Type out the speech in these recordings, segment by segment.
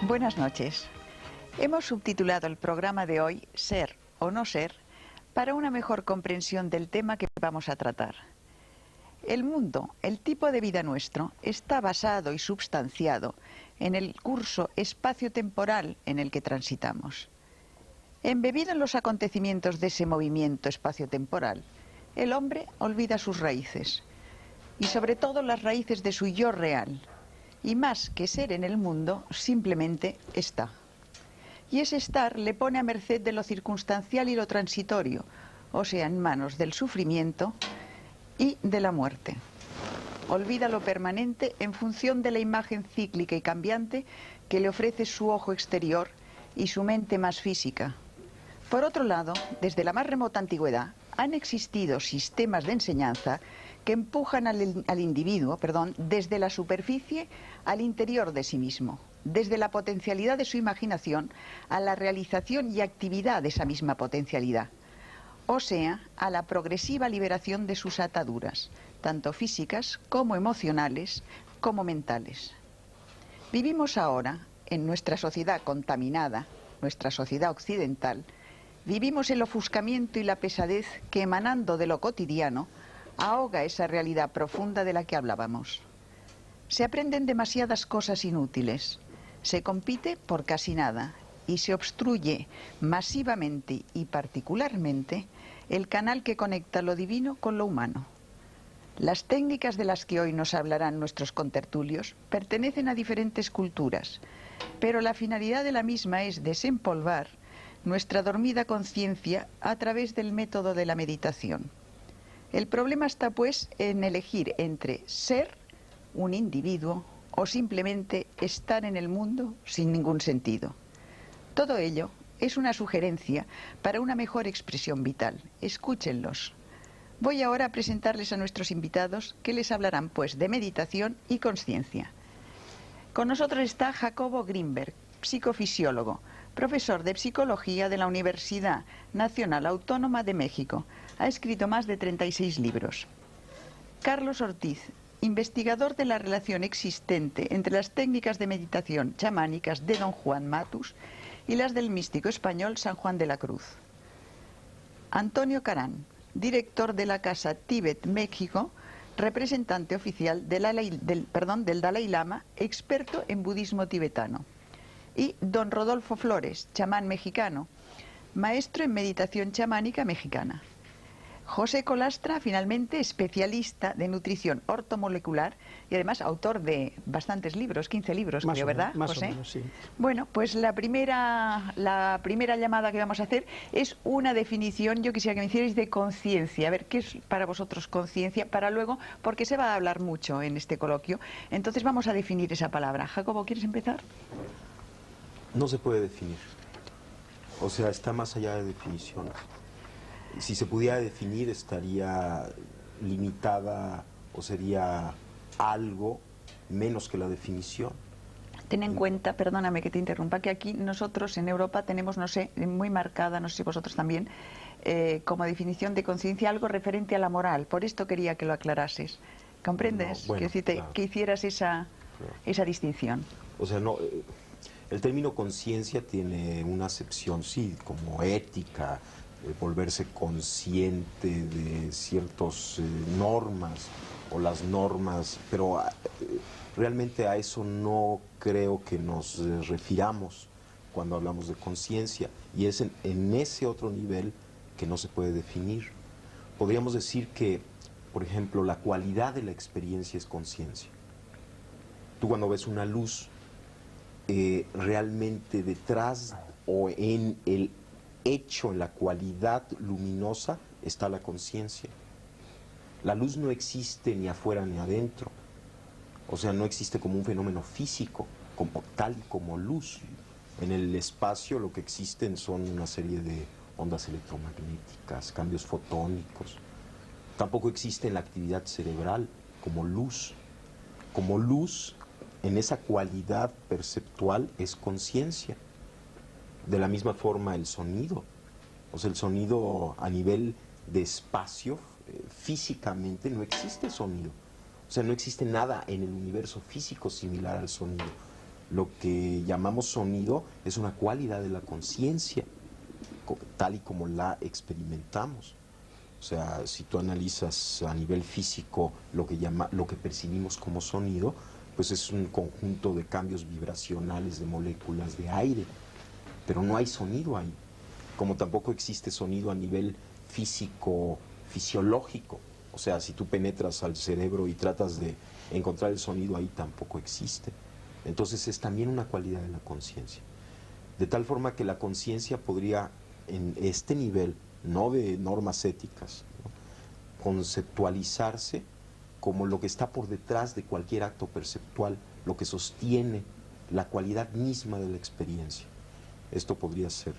Buenas noches. Hemos subtitulado el programa de hoy Ser o no ser para una mejor comprensión del tema que vamos a tratar. El mundo, el tipo de vida nuestro, está basado y substanciado en el curso espacio-temporal en el que transitamos. Embebido en los acontecimientos de ese movimiento espacio-temporal, el hombre olvida sus raíces, y sobre todo las raíces de su yo real, y más que ser en el mundo, simplemente está. Y ese estar le pone a merced de lo circunstancial y lo transitorio, o sea, en manos del sufrimiento y de la muerte. Olvida lo permanente en función de la imagen cíclica y cambiante que le ofrece su ojo exterior y su mente más física. Por otro lado, desde la más remota antigüedad, han existido sistemas de enseñanza que empujan al individuo, desde la superficie al interior de sí mismo, desde la potencialidad de su imaginación a la realización y actividad de esa misma potencialidad, o sea, a la progresiva liberación de sus ataduras, tanto físicas como emocionales, como mentales. Vivimos ahora, en nuestra sociedad contaminada, nuestra sociedad occidental, vivimos el ofuscamiento y la pesadez que, emanando de lo cotidiano, ahoga esa realidad profunda de la que hablábamos. Se aprenden demasiadas cosas inútiles, se compite por casi nada y se obstruye masivamente y particularmente el canal que conecta lo divino con lo humano. Las técnicas de las que hoy nos hablarán nuestros contertulios pertenecen a diferentes culturas, pero la finalidad de la misma es desempolvar nuestra dormida conciencia a través del método de la meditación. El problema está, pues, en elegir entre ser un individuo o simplemente estar en el mundo sin ningún sentido. Todo ello es una sugerencia para una mejor expresión vital. Escúchenlos. Voy ahora a presentarles a nuestros invitados, que les hablarán, pues, de meditación y conciencia. Con nosotros está Jacobo Grinberg, psicofisiólogo, profesor de psicología de la Universidad Nacional Autónoma de México. Ha escrito más de 36 libros. Carlos Ortiz, investigador de la relación existente entre las técnicas de meditación chamánicas de don Juan Matus y las del místico español San Juan de la Cruz. Antonio Carán, director de la Casa Tíbet México, representante oficial del Dalai Lama, experto en budismo tibetano. Y don Rodolfo Flores, chamán mexicano, maestro en meditación chamánica mexicana. José Colastra, finalmente, especialista de nutrición ortomolecular y además autor de bastantes libros, 15 libros, creo, ¿verdad, José? Más o menos, sí. Bueno, pues la primera llamada que vamos a hacer es una definición, yo quisiera que me hicierais, de conciencia. A ver, ¿qué es para vosotros conciencia? Para luego, porque se va a hablar mucho en este coloquio, entonces vamos a definir esa palabra. Jacobo, ¿quieres empezar? No se puede definir. O sea, está más allá de definiciones. Si se pudiera definir, estaría limitada o sería algo menos que la definición. Ten en cuenta, perdóname que te interrumpa, que aquí nosotros en Europa tenemos, no sé, muy marcada, no sé si vosotros también, como definición de conciencia algo referente a la moral. Por esto quería que lo aclarases. ¿Comprendes? No, bueno, claro. Que hicieras esa distinción. O sea, no, el término conciencia tiene una acepción, sí, como ética, volverse consciente de ciertas normas o las normas, pero realmente a eso no creo que nos refiramos cuando hablamos de conciencia, y es en ese otro nivel que no se puede definir. Podríamos decir que, por ejemplo, la cualidad de la experiencia es conciencia. Tú cuando ves una luz, realmente detrás o en el hecho, en la cualidad luminosa, está la conciencia. La luz no existe ni afuera ni adentro. O sea, no existe como un fenómeno físico, como tal como luz. En el espacio lo que existen son una serie de ondas electromagnéticas, cambios fotónicos. Tampoco existe en la actividad cerebral como luz. Como luz, en esa cualidad perceptual, es conciencia. De la misma forma el sonido. O sea, el sonido a nivel de espacio, físicamente no existe sonido. O sea, no existe nada en el universo físico similar al sonido. Lo que llamamos sonido es una cualidad de la conciencia, tal y como la experimentamos. O sea, si tú analizas a nivel físico lo que percibimos como sonido, pues es un conjunto de cambios vibracionales de moléculas de aire, pero no hay sonido ahí, como tampoco existe sonido a nivel físico, fisiológico. O sea, si tú penetras al cerebro y tratas de encontrar el sonido ahí, tampoco existe. Entonces es también una cualidad de la conciencia. De tal forma que la conciencia podría, en este nivel, no de normas éticas, ¿no?, conceptualizarse como lo que está por detrás de cualquier acto perceptual, lo que sostiene la cualidad misma de la experiencia. Esto podría ser.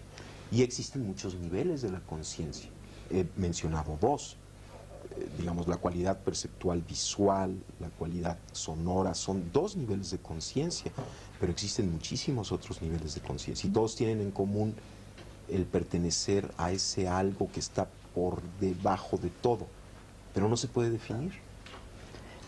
Y existen muchos niveles de la conciencia. He mencionado dos. Digamos, la cualidad perceptual visual, la cualidad sonora, son dos niveles de conciencia, pero existen muchísimos otros niveles de conciencia y todos tienen en común el pertenecer a ese algo que está por debajo de todo, pero no se puede definir.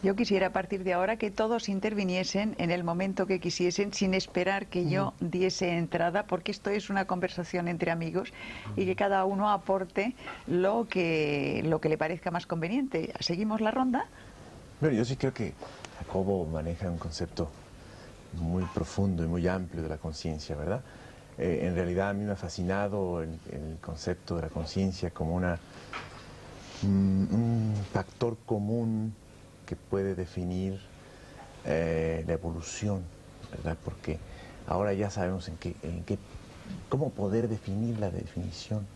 Yo quisiera a partir de ahora que todos interviniesen en el momento que quisiesen sin esperar que yo diese entrada, porque esto es una conversación entre amigos y que cada uno aporte lo que le parezca más conveniente. ¿Seguimos la ronda? Bueno, yo sí creo que Jacobo maneja un concepto muy profundo y muy amplio de la conciencia, ¿verdad? En realidad a mí me ha fascinado el concepto de la conciencia como un factor común que puede definir la evolución, ¿verdad? Porque ahora ya sabemos cómo poder definir la definición,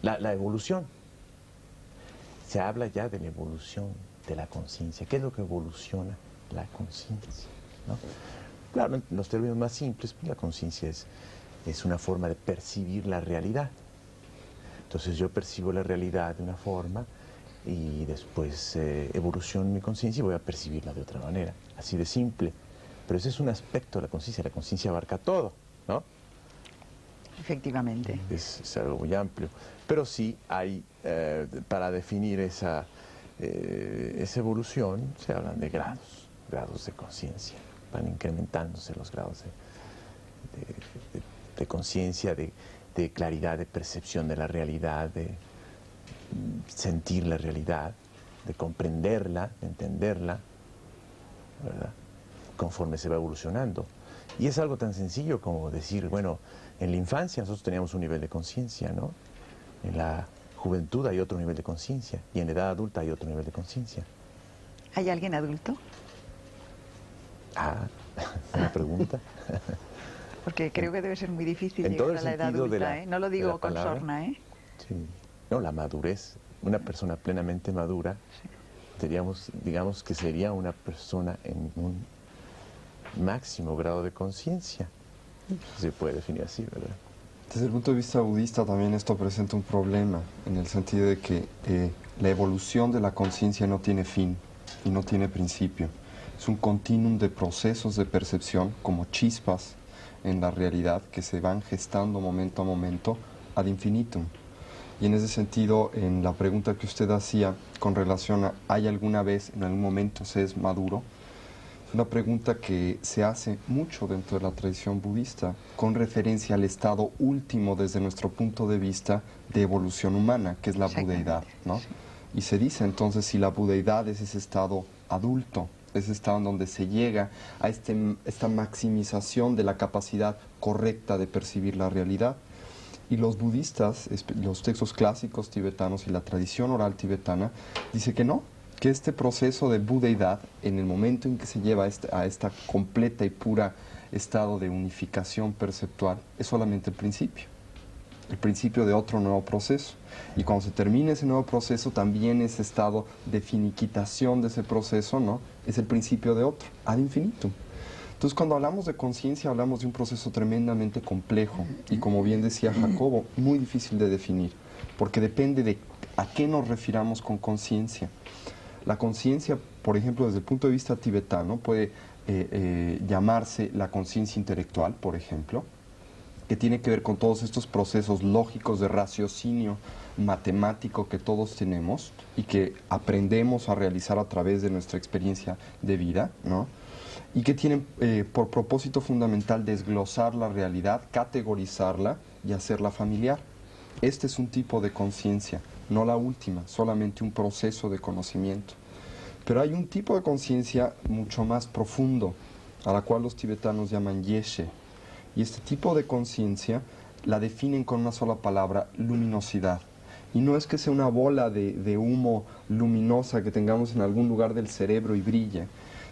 la evolución. Se habla ya de la evolución de la conciencia. ¿Qué es lo que evoluciona la conciencia, ¿no? Claro, en los términos más simples, pues la conciencia es una forma de percibir la realidad. Entonces yo percibo la realidad de una forma y después evoluciono mi conciencia y voy a percibirla de otra manera. Así de simple. Pero ese es un aspecto de la conciencia. La conciencia abarca todo, ¿no? Efectivamente. Es algo muy amplio. Pero sí hay, para definir esa evolución, se hablan de grados de conciencia. Van incrementándose los grados de conciencia, de claridad, de percepción de la realidad, de sentir la realidad, de comprenderla, de entenderla, ¿verdad?, conforme se va evolucionando. Y es algo tan sencillo como decir, bueno, en la infancia nosotros teníamos un nivel de conciencia, ¿no? En la juventud hay otro nivel de conciencia y en la edad adulta hay otro nivel de conciencia. ¿Hay alguien adulto? Ah, una pregunta. Porque creo que debe ser muy difícil en llegar a la edad adulta, ¿eh? No lo digo con sorna, ¿eh? Sí. No, la madurez. Una persona plenamente madura, sí, digamos que sería una persona en un máximo grado de conciencia. Se puede definir así, ¿verdad? Desde el punto de vista budista también esto presenta un problema, en el sentido de que la evolución de la conciencia no tiene fin y no tiene principio. Es un continuum de procesos de percepción como chispas en la realidad que se van gestando momento a momento ad infinitum. Y en ese sentido, en la pregunta que usted hacía con relación a ¿hay alguna vez, en algún momento se es maduro?, es una pregunta que se hace mucho dentro de la tradición budista con referencia al estado último desde nuestro punto de vista de evolución humana, que es la budeidad, ¿no? Sí. Y se dice entonces si la budeidad es ese estado adulto, ese estado en donde se llega a esta maximización de la capacidad correcta de percibir la realidad. Y los budistas, los textos clásicos tibetanos y la tradición oral tibetana, dice que no, que este proceso de budeidad, en el momento en que se lleva a esta completa y pura estado de unificación perceptual, es solamente el principio de otro nuevo proceso. Y cuando se termine ese nuevo proceso, también ese estado de finiquitación de ese proceso, ¿no?, es el principio de otro, ad infinitum. Entonces, cuando hablamos de conciencia, hablamos de un proceso tremendamente complejo y, como bien decía Jacobo, muy difícil de definir, porque depende de a qué nos refiramos con conciencia. La conciencia, por ejemplo, desde el punto de vista tibetano, puede llamarse la conciencia intelectual, por ejemplo, que tiene que ver con todos estos procesos lógicos de raciocinio matemático que todos tenemos y que aprendemos a realizar a través de nuestra experiencia de vida, ¿no? y que tienen por propósito fundamental desglosar la realidad, categorizarla y hacerla familiar. Este es un tipo de conciencia, no la última, solamente un proceso de conocimiento. Pero hay un tipo de conciencia mucho más profundo, a la cual los tibetanos llaman yeshe. Y este tipo de conciencia la definen con una sola palabra: luminosidad. Y no es que sea una bola de humo luminosa que tengamos en algún lugar del cerebro y brille,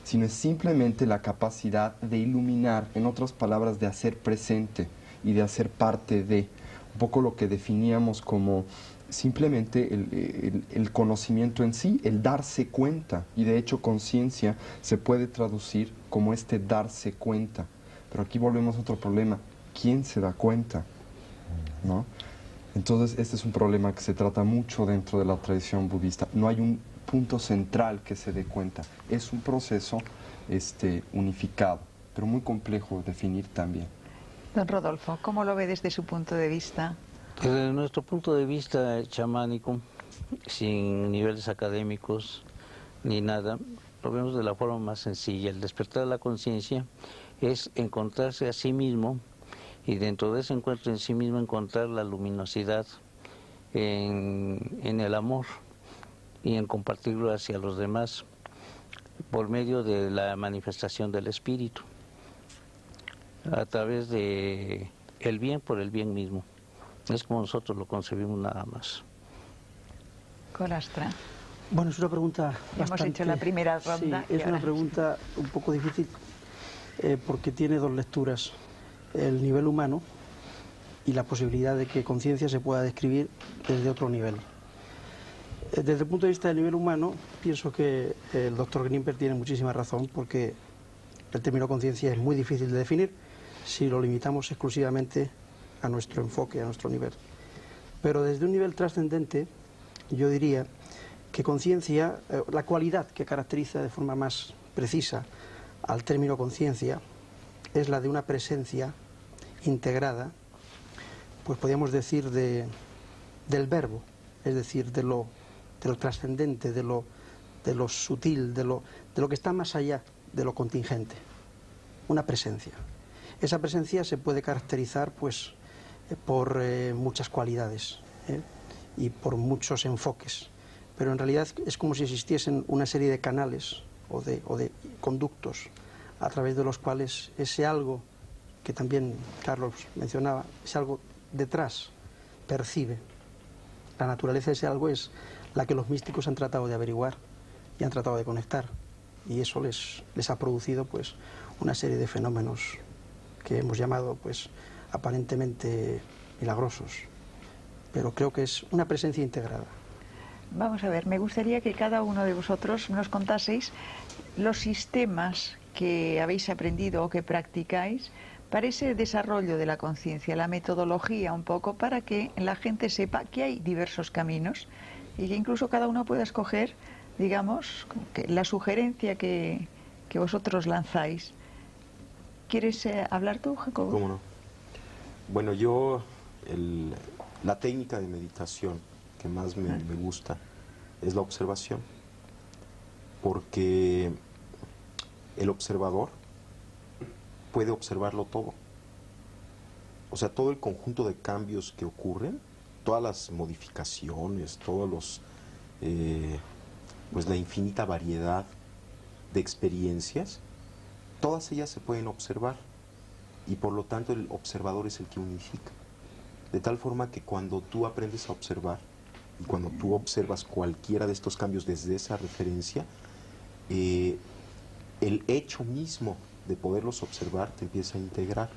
sino es simplemente la capacidad de iluminar, en otras palabras, de hacer presente y de hacer parte de, un poco lo que definíamos como simplemente el conocimiento en sí, el darse cuenta. Y de hecho conciencia se puede traducir como este darse cuenta. Pero aquí volvemos a otro problema: ¿quién se da cuenta? ¿No? Entonces este es un problema que se trata mucho dentro de la tradición budista. No hay un punto central que se dé cuenta. Es un proceso unificado, pero muy complejo de definir también. Don Rodolfo, ¿cómo lo ve desde su punto de vista? Desde nuestro punto de vista chamánico, sin niveles académicos ni nada, lo vemos de la forma más sencilla. El despertar de la conciencia es encontrarse a sí mismo, y dentro de ese encuentro en sí mismo encontrar la luminosidad en el amor y en compartirlo hacia los demás por medio de la manifestación del espíritu, a través de el bien por el bien mismo. Es como nosotros lo concebimos, nada más. Colastra. Bueno, es una pregunta bastante... Hemos hecho la primera ronda. Sí, es una pregunta un poco difícil porque tiene dos lecturas: el nivel humano y la posibilidad de que conciencia se pueda describir desde otro nivel. Desde el punto de vista del nivel humano, pienso que el doctor Grimper tiene muchísima razón, porque el término conciencia es muy difícil de definir si lo limitamos exclusivamente a nuestro enfoque, a nuestro nivel. Pero desde un nivel trascendente, yo diría que conciencia, la cualidad que caracteriza de forma más precisa al término conciencia, es la de una presencia integrada, pues podríamos decir del verbo, es decir, de lo trascendente, de lo sutil, de lo que está más allá de lo contingente. Una presencia. Esa presencia se puede caracterizar pues por muchas cualidades y por muchos enfoques, pero en realidad es como si existiesen una serie de canales o de conductos a través de los cuales ese algo que también Carlos mencionaba, ese algo detrás percibe. La naturaleza de ese algo es la que los místicos han tratado de averiguar y han tratado de conectar, y eso les ha producido pues una serie de fenómenos que hemos llamado pues aparentemente milagrosos, pero creo que es una presencia integrada. Vamos a ver, me gustaría que cada uno de vosotros nos contaseis los sistemas que habéis aprendido o que practicáis para ese desarrollo de la conciencia, la metodología un poco, para que la gente sepa que hay diversos caminos y que incluso cada uno pueda escoger, digamos, que la sugerencia que vosotros lanzáis. ¿Quieres hablar tú, Jacobo? ¿Cómo no? Bueno, yo la técnica de meditación que más me gusta es la observación, porque el observador puede observarlo todo. O sea, todo el conjunto de cambios que ocurren, todas las modificaciones, todos los pues la infinita variedad de experiencias, todas ellas se pueden observar, y por lo tanto el observador es el que unifica. De tal forma que cuando tú aprendes a observar y cuando tú observas cualquiera de estos cambios desde esa referencia, el hecho mismo de poderlos observar te empieza a integrar.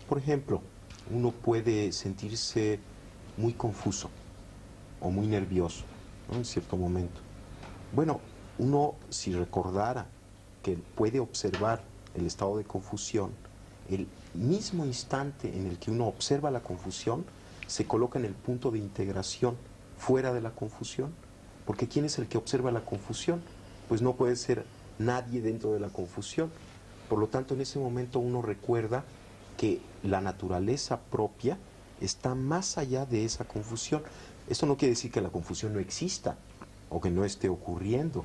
Por ejemplo, uno puede sentirse muy confuso o muy nervioso, ¿no?, en cierto momento. Bueno, uno, si recordara que puede observar el estado de confusión, el mismo instante en el que uno observa la confusión, se coloca en el punto de integración fuera de la confusión. Porque ¿quién es el que observa la confusión? Pues no puede ser nadie dentro de la confusión. Por lo tanto, en ese momento uno recuerda que la naturaleza propia está más allá de esa confusión. Esto no quiere decir que la confusión no exista o que no esté ocurriendo,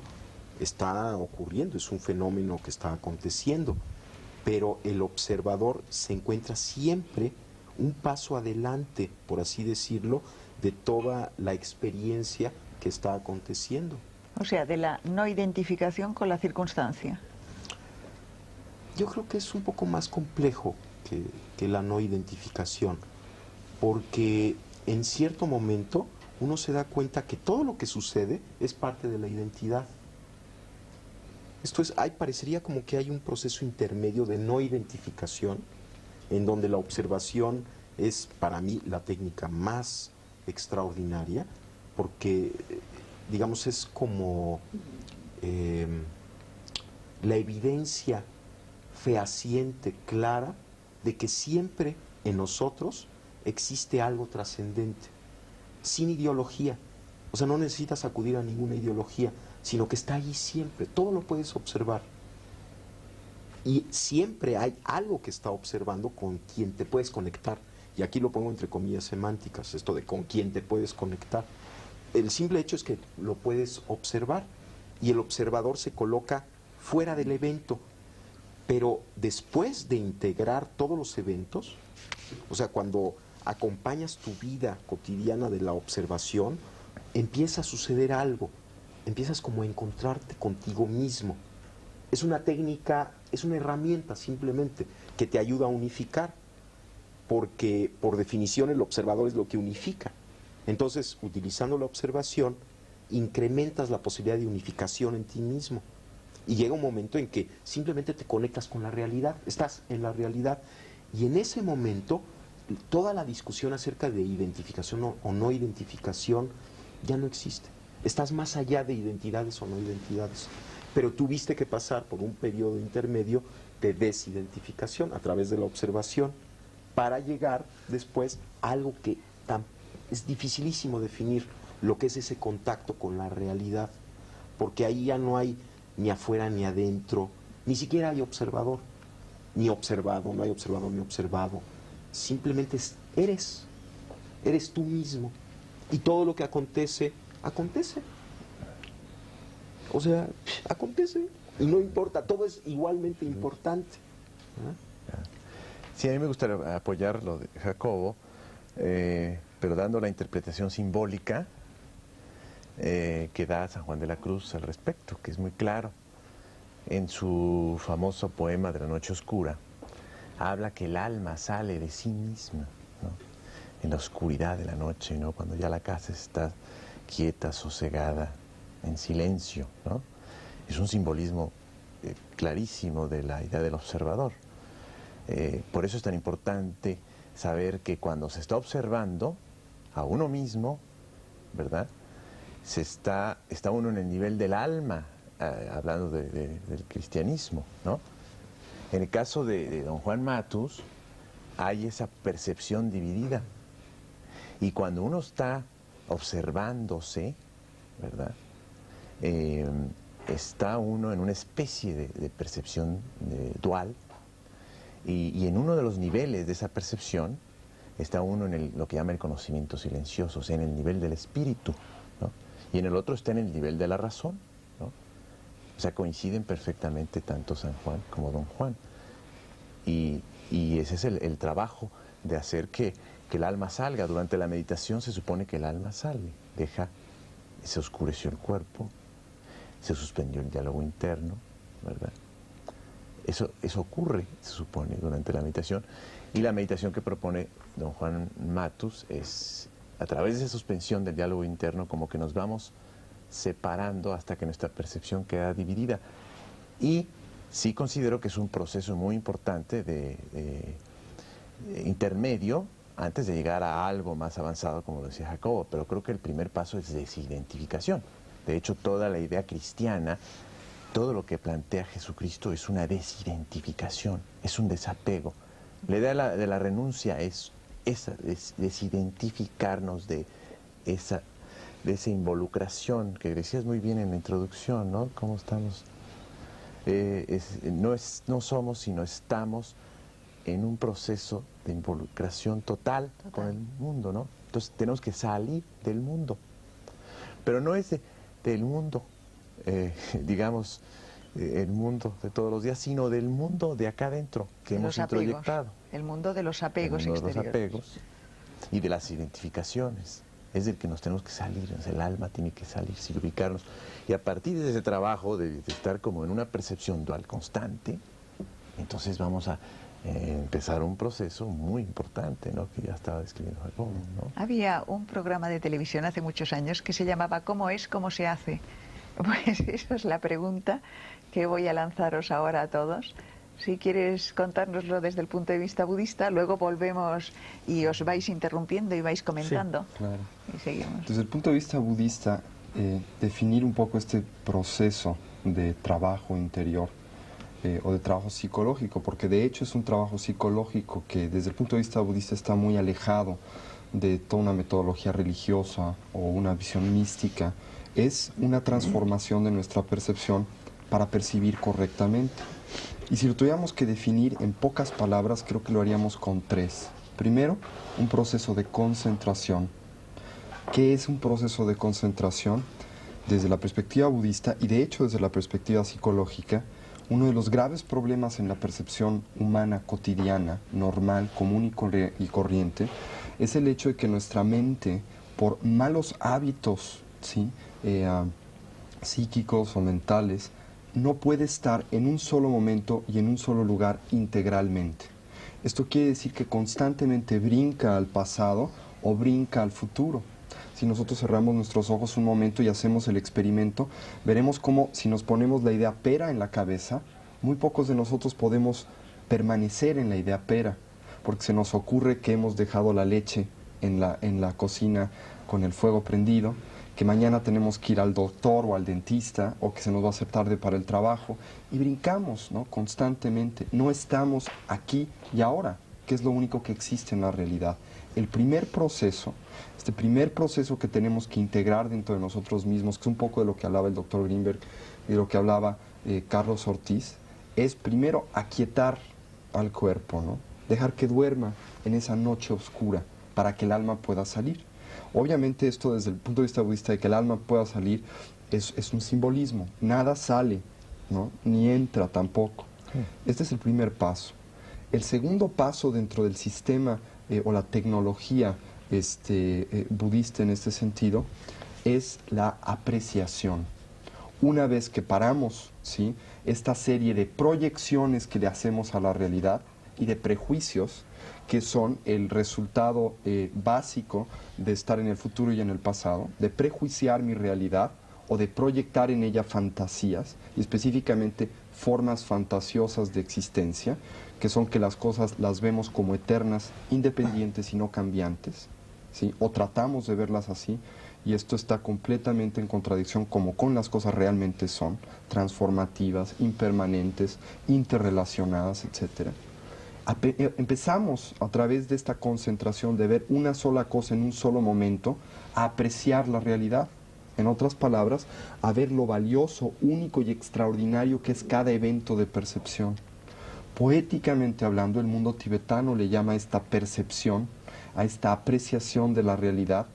está ocurriendo, es un fenómeno que está aconteciendo, pero el observador se encuentra siempre un paso adelante, por así decirlo, de toda la experiencia que está aconteciendo. O sea, de la no identificación con la circunstancia. Yo creo que es un poco más complejo que la no identificación, porque en cierto momento uno se da cuenta que todo lo que sucede es parte de la identidad. Esto es, parecería como que hay un proceso intermedio de no identificación, en donde la observación es para mí la técnica más extraordinaria, porque, digamos, es como la evidencia fehaciente, clara, de que siempre en nosotros existe algo trascendente, sin ideología. O sea, no necesitas acudir a ninguna ideología, sino que está allí siempre, todo lo puedes observar. Y siempre hay algo que está observando con quien te puedes conectar. Y aquí lo pongo entre comillas semánticas, esto de con quien te puedes conectar. El simple hecho es que lo puedes observar y el observador se coloca fuera del evento. Pero después de integrar todos los eventos, o sea, cuando acompañas tu vida cotidiana de la observación, empieza a suceder algo, empiezas como a encontrarte contigo mismo. Es una técnica, es una herramienta simplemente que te ayuda a unificar, porque por definición el observador es lo que unifica. Entonces, utilizando la observación, incrementas la posibilidad de unificación en ti mismo. Y llega un momento en que simplemente te conectas con la realidad, estás en la realidad. Y en ese momento, toda la discusión acerca de identificación o no identificación ya no existe. Estás más allá de identidades o no identidades. Pero tuviste que pasar por un periodo intermedio de desidentificación a través de la observación para llegar después a algo que es dificilísimo definir, lo que es ese contacto con la realidad. Porque ahí ya no hay ni afuera ni adentro, ni siquiera hay observador, ni observado, no hay observador ni observado. Simplemente eres tú mismo. Y todo lo que acontece, acontece. O sea, acontece. Y no importa, todo es igualmente importante. Sí, a mí me gustaría apoyar lo de Jacobo, pero dando la interpretación simbólica que da San Juan de la Cruz al respecto, que es muy claro. En su famoso poema de la Noche Oscura, habla que el alma sale de sí misma, ¿no? En la oscuridad de la noche, ¿no? Cuando ya la casa está quieta, sosegada, en silencio, ¿no? Es un simbolismo clarísimo de la idea del observador. Por eso es tan importante saber que cuando se está observando a uno mismo, ¿verdad? Está uno en el nivel del alma, hablando del cristianismo, ¿no? En el caso de don Juan Matus, hay esa percepción dividida. Y cuando uno está observándose, ¿verdad? Está uno en una especie de percepción dual, y en uno de los niveles de esa percepción está uno en lo que llama el conocimiento silencioso, o sea, en el nivel del espíritu, ¿no? Y en el otro está en el nivel de la razón, ¿no? O sea, coinciden perfectamente tanto San Juan como don Juan. Y ese es el trabajo de hacer que el alma salga. Durante la meditación se supone que el alma sale, se oscureció el cuerpo, se suspendió el diálogo interno, ¿verdad? Eso ocurre, se supone, durante la meditación. Y la meditación que propone don Juan Matus es, a través de esa suspensión del diálogo interno, como que nos vamos separando hasta que nuestra percepción queda dividida. Y sí considero que es un proceso muy importante de intermedio antes de llegar a algo más avanzado, como lo decía Jacobo, pero creo que el primer paso es desidentificación. De hecho, toda la idea cristiana, todo lo que plantea Jesucristo es una desidentificación, es un desapego. La idea de la renuncia es desidentificarnos de esa involucración que decías muy bien en la introducción, ¿no? ¿Cómo estamos? No somos, sino estamos en un proceso de involucración total con el mundo, ¿no? Entonces tenemos que salir del mundo. Pero no es del mundo digamos, el mundo de todos los días, sino del mundo de acá adentro que hemos introyectado. El mundo de los apegos el mundo exteriores. de los apegos y de las identificaciones. Es del que nos tenemos que salir, el alma tiene que salir, sin ubicarnos. Y a partir de ese trabajo de estar como en una percepción dual constante, entonces vamos a empezar un proceso muy importante, ¿no? Que ya estaba describiendo Jacobo, ¿no? Había un programa de televisión hace muchos años que se llamaba ¿Cómo es, cómo se hace? Pues esa es la pregunta que voy a lanzaros ahora a todos. Si quieres contárnoslo desde el punto de vista budista, luego volvemos y os vais interrumpiendo y vais comentando. Sí, claro. Y seguimos. Desde el punto de vista budista, definir un poco este proceso de trabajo interior o de trabajo psicológico, porque de hecho es un trabajo psicológico que desde el punto de vista budista está muy alejado de toda una metodología religiosa o una visión mística, es una transformación de nuestra percepción para percibir correctamente. Y si lo tuviéramos que definir en pocas palabras, creo que lo haríamos con 3. Primero, un proceso de concentración. ¿Qué es un proceso de concentración? Desde la perspectiva budista y de hecho desde la perspectiva psicológica, uno de los graves problemas en la percepción humana cotidiana, normal, común y corriente, es el hecho de que nuestra mente, por malos hábitos, ¿sí? Psíquicos o mentales, no puede estar en un solo momento y en un solo lugar integralmente. Esto quiere decir que constantemente brinca al pasado o brinca al futuro. Si nosotros cerramos nuestros ojos un momento y hacemos el experimento, veremos cómo si nos ponemos la idea pera en la cabeza, muy pocos de nosotros podemos permanecer en la idea pera, porque se nos ocurre que hemos dejado la leche en la cocina con el fuego prendido, que mañana tenemos que ir al doctor o al dentista, o que se nos va a hacer tarde para el trabajo, y brincamos, ¿no? Constantemente. No estamos aquí y ahora, que es lo único que existe en la realidad. El primer proceso, este primer proceso que tenemos que integrar dentro de nosotros mismos, que es un poco de lo que hablaba el doctor Greenberg y de lo que hablaba Carlos Ortiz, es primero aquietar al cuerpo, ¿no? Dejar que duerma en esa noche oscura para que el alma pueda salir. Obviamente esto desde el punto de vista budista de que el alma pueda salir es un simbolismo. Nada sale, ¿no? Ni entra tampoco. Este es el primer paso. El segundo paso dentro del sistema o la tecnología budista en este sentido es la apreciación. Una vez que paramos, ¿sí?, esta serie de proyecciones que le hacemos a la realidad y de prejuicios que son el resultado básico de estar en el futuro y en el pasado, de prejuiciar mi realidad o de proyectar en ella fantasías, y específicamente formas fantasiosas de existencia, que son que las cosas las vemos como eternas, independientes y no cambiantes, ¿sí? O tratamos de verlas así, y esto está completamente en contradicción como con las cosas realmente son, transformativas, impermanentes, interrelacionadas, etc. Empezamos a través de esta concentración de ver una sola cosa en un solo momento, a apreciar la realidad. En otras palabras, a ver lo valioso, único y extraordinario que es cada evento de percepción. Poéticamente hablando, el mundo tibetano le llama a esta percepción, a esta apreciación de la realidad,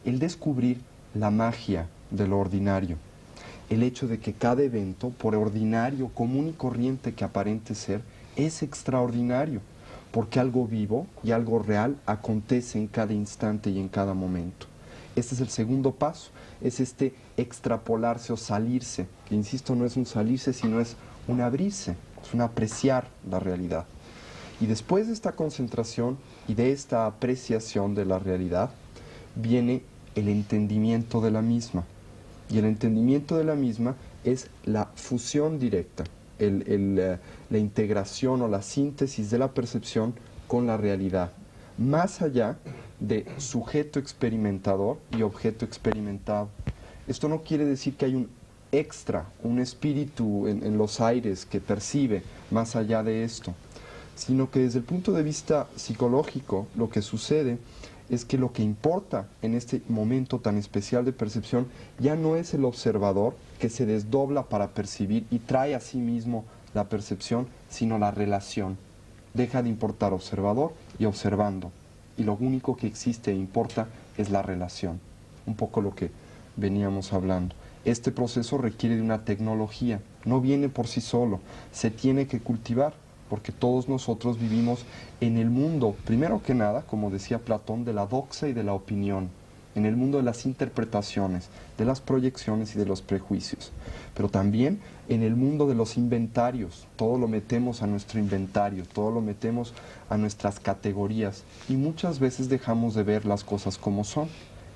el descubrir la magia de lo ordinario. El hecho de que cada evento, por ordinario, común y corriente que aparente ser, es extraordinario, porque algo vivo y algo real acontece en cada instante y en cada momento. Este es el segundo paso, es este extrapolarse o salirse, que insisto, no es un salirse, sino es un abrirse, es un apreciar la realidad. Y después de esta concentración y de esta apreciación de la realidad, viene el entendimiento de la misma. Y el entendimiento de la misma es la fusión directa, la integración o la síntesis de la percepción con la realidad, más allá de sujeto experimentador y objeto experimentado. Esto no quiere decir que hay un extra, un espíritu en los aires que percibe más allá de esto, sino que desde el punto de vista psicológico lo que sucede es que lo que importa en este momento tan especial de percepción ya no es el observador que se desdobla para percibir y trae a sí mismo la percepción, sino la relación. Deja de importar observador y observando, y lo único que existe e importa es la relación. Un poco lo que veníamos hablando. Este proceso requiere de una tecnología, no viene por sí solo, se tiene que cultivar, porque todos nosotros vivimos en el mundo, primero que nada, como decía Platón, de la doxa y de la opinión, en el mundo de las interpretaciones, de las proyecciones y de los prejuicios, pero también en el mundo de los inventarios. Todo lo metemos a nuestro inventario, todo lo metemos a nuestras categorías y muchas veces dejamos de ver las cosas como son.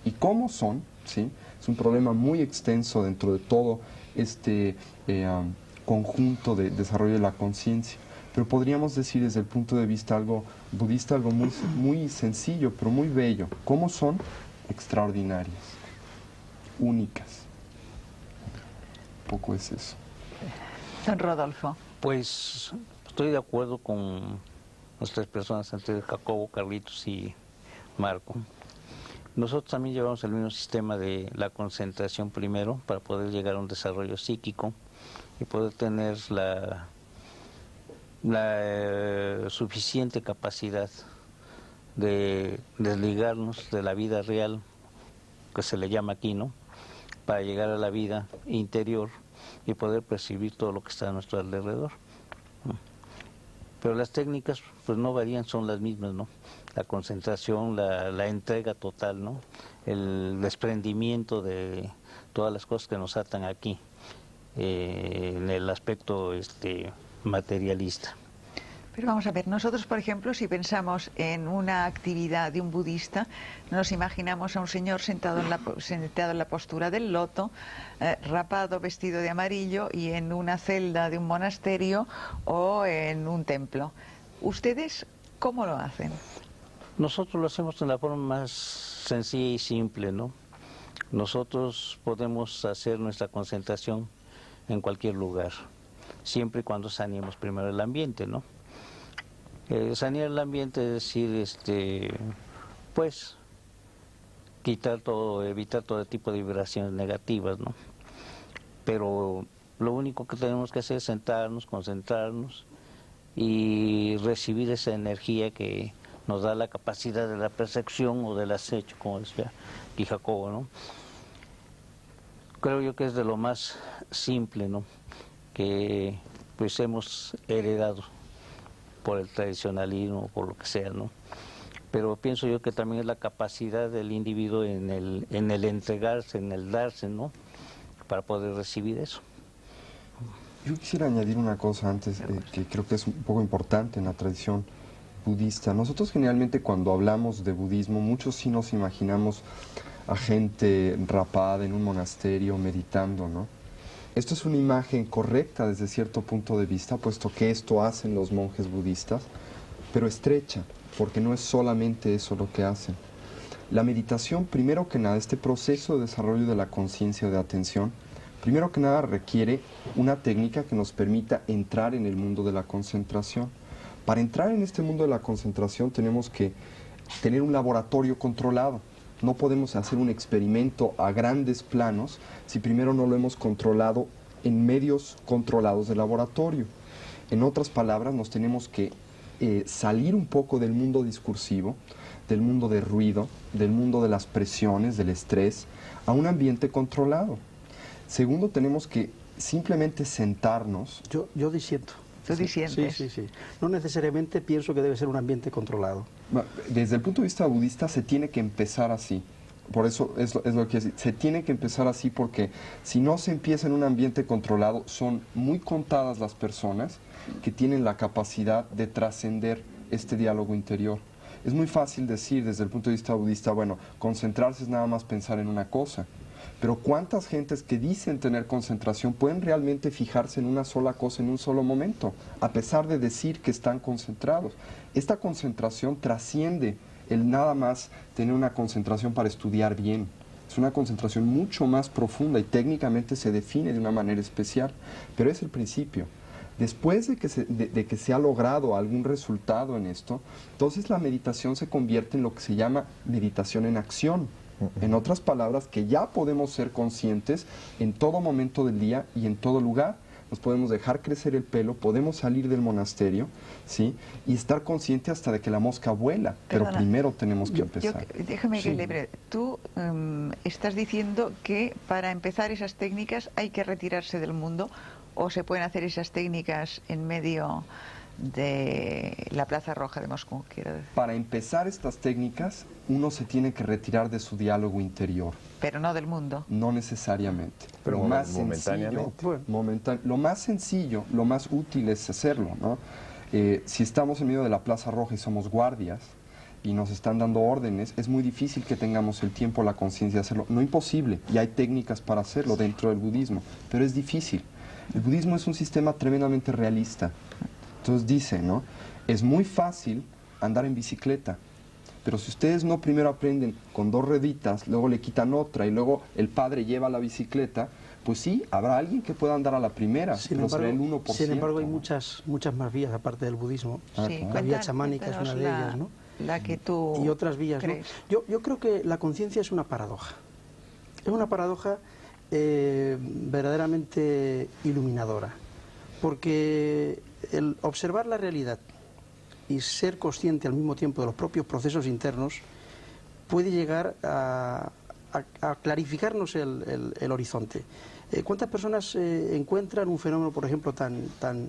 Y cómo son, ¿sí? Es un problema muy extenso dentro de todo este conjunto de desarrollo de la conciencia. Pero podríamos decir desde el punto de vista algo budista, algo muy, muy sencillo, pero muy bello. ¿Cómo son? Extraordinarias, únicas. Un poco es eso. Don Rodolfo. Pues estoy de acuerdo con las tres personas antes, Jacobo, Carlitos y Marco. Nosotros también llevamos el mismo sistema de la concentración primero para poder llegar a un desarrollo psíquico y poder tener la suficiente capacidad de desligarnos de la vida real, que se le llama aquí, ¿no? Para llegar a la vida interior y poder percibir todo lo que está a nuestro alrededor. Pero las técnicas pues no varían, son las mismas, ¿no? La concentración, la entrega total, ¿no? El desprendimiento de todas las cosas que nos atan aquí, en el aspecto materialista. Pero vamos a ver, nosotros, por ejemplo, si pensamos en una actividad de un budista, nos imaginamos a un señor sentado en la postura del loto, rapado, vestido de amarillo y en una celda de un monasterio o en un templo. ¿Ustedes cómo lo hacen? Nosotros lo hacemos de la forma más sencilla y simple, ¿no? Nosotros podemos hacer nuestra concentración en cualquier lugar, siempre y cuando saneemos primero el ambiente, ¿no? Sanear el ambiente es decir, pues, quitar todo, evitar todo tipo de vibraciones negativas, ¿no? Pero lo único que tenemos que hacer es sentarnos, concentrarnos y recibir esa energía que nos da la capacidad de la percepción o del acecho, como decía aquí Jacobo, ¿no? Creo yo que es de lo más simple, ¿no? Que pues hemos heredado por el tradicionalismo, por lo que sea, ¿no? Pero pienso yo que también es la capacidad del individuo en el entregarse, en el darse, ¿no? Para poder recibir eso. Yo quisiera añadir una cosa antes, que creo que es un poco importante en la tradición budista. Nosotros generalmente cuando hablamos de budismo, muchos sí nos imaginamos a gente rapada en un monasterio meditando, ¿no? Esto es una imagen correcta desde cierto punto de vista, puesto que esto hacen los monjes budistas, pero estrecha, porque no es solamente eso lo que hacen. La meditación, primero que nada, este proceso de desarrollo de la conciencia o de atención, primero que nada requiere una técnica que nos permita entrar en el mundo de la concentración. Para entrar en este mundo de la concentración tenemos que tener un laboratorio controlado. No podemos hacer un experimento a grandes planos si primero no lo hemos controlado en medios controlados de laboratorio. En otras palabras, nos tenemos que salir un poco del mundo discursivo, del mundo de ruido, del mundo de las presiones, del estrés, a un ambiente controlado. Segundo, tenemos que simplemente sentarnos. Yo disiento. ¿Tú disientes? Sí. No necesariamente pienso que debe ser un ambiente controlado. Desde el punto de vista budista se tiene que empezar así. Por eso es lo que quiero decir. Se tiene que empezar así porque si no se empieza en un ambiente controlado, son muy contadas las personas que tienen la capacidad de trascender este diálogo interior. Es muy fácil decir desde el punto de vista budista, bueno, concentrarse es nada más pensar en una cosa. Pero ¿cuántas gentes que dicen tener concentración pueden realmente fijarse en una sola cosa en un solo momento, a pesar de decir que están concentrados? Esta concentración trasciende el nada más tener una concentración para estudiar bien. Es una concentración mucho más profunda y técnicamente se define de una manera especial, pero es el principio. Después de que se ha logrado algún resultado en esto, entonces la meditación se convierte en lo que se llama meditación en acción. En otras palabras, que ya podemos ser conscientes en todo momento del día y en todo lugar. Nos podemos dejar crecer el pelo, podemos salir del monasterio, ¿sí? Y estar consciente hasta de que la mosca vuela. Pero Perdona, primero tenemos que empezar. Déjame que Sí. le tú tú estás diciendo que para empezar esas técnicas hay que retirarse del mundo, o se pueden hacer esas técnicas en medio de la Plaza Roja de Moscú, quiero decir. Para empezar estas técnicas, uno se tiene que retirar de su diálogo interior. Pero no del mundo. No necesariamente. Pero lo más momentáneamente. sencillo, lo más sencillo, lo más útil es hacerlo, ¿no? Si estamos en medio de la Plaza Roja y somos guardias y nos están dando órdenes, es muy difícil que tengamos el tiempo, la conciencia de hacerlo. No imposible, y hay técnicas para hacerlo dentro del budismo, pero es difícil. El budismo es un sistema tremendamente realista. Entonces dice, ¿no? Es muy fácil andar en bicicleta, pero si ustedes no primero aprenden con 2 rueditas, luego le quitan otra y luego el padre lleva la bicicleta, pues sí, habrá alguien que pueda andar a la primera, pero será el 1%. Sin embargo, hay muchas más vías aparte del budismo. Sí, La vía chamánica es una de ellas, ¿no? La que tú y otras vías, ¿no? crees. Yo creo que la conciencia es una paradoja. Es una paradoja verdaderamente iluminadora, porque el observar la realidad y ser consciente al mismo tiempo de los propios procesos internos puede llegar a clarificarnos el horizonte. ¿Cuántas personas encuentran un fenómeno, por ejemplo, tan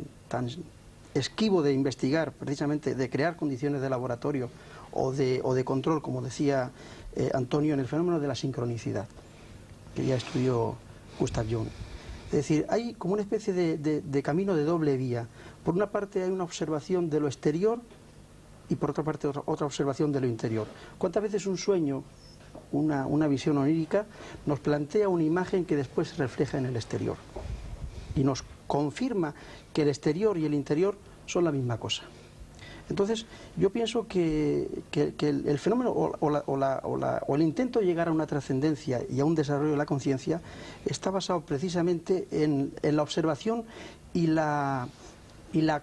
esquivo de investigar, precisamente de crear condiciones de laboratorio o de control, como decía Antonio, en el fenómeno de la sincronicidad, que ya estudió Gustav Jung? Es decir, hay como una especie de camino de doble vía. Por una parte hay una observación de lo exterior y por otra parte otra observación de lo interior. ¿Cuántas veces un sueño, una visión onírica, nos plantea una imagen que después se refleja en el exterior y nos confirma que el exterior y el interior son la misma cosa? Entonces, yo pienso que el fenómeno o el intento de llegar a una trascendencia y a un desarrollo de la conciencia está basado precisamente en la observación y la